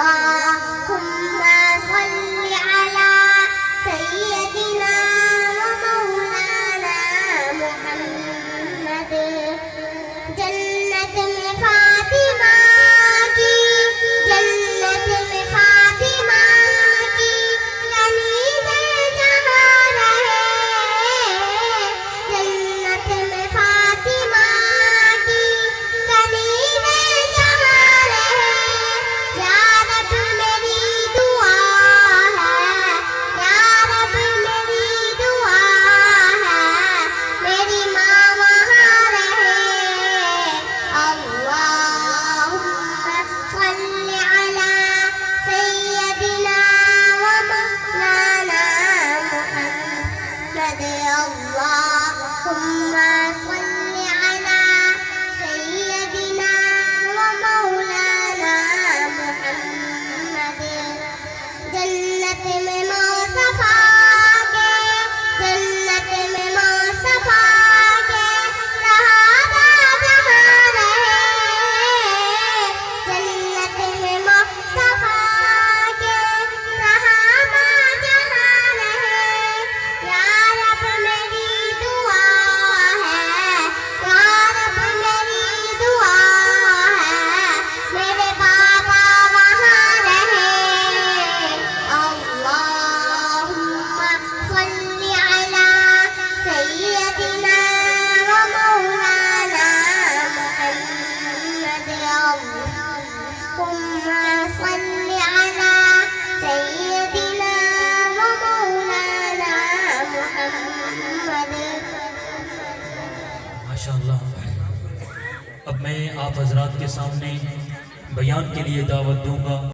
اللهم صل على سيدنا ومولانا محمد جنت میں فاطمہ کی جنت میں فاطمہ کی کنیزیں جہاں رہے جنت میں فاطمہ کی کنیزیں جہاں رہے یا رب میری دعا ہے یا رب میری دعا ہے میری ماں وہاں رہے اللہم صل علی سیدنا ومولانا محمد اللہم صل علی سیدنا ومولانا محمد جنت میں مصطفیٰ کے جنت میں مصطفیٰ کے صحابہ جہاں رہے جنت میں مصطفیٰ کے صحابہ جہاں رہے یا رب میری دعا ہے یا رب میری دعا ہے میرے بابا وہاں رہے اللہم صل علی سیدنا ومولانا محمد اللہم صل علی سیدنا ومولانا محمد ماشاءاللہ۔ اب میں آپ حضرات کے سامنے بیان کے لیے دعوت دوں گا۔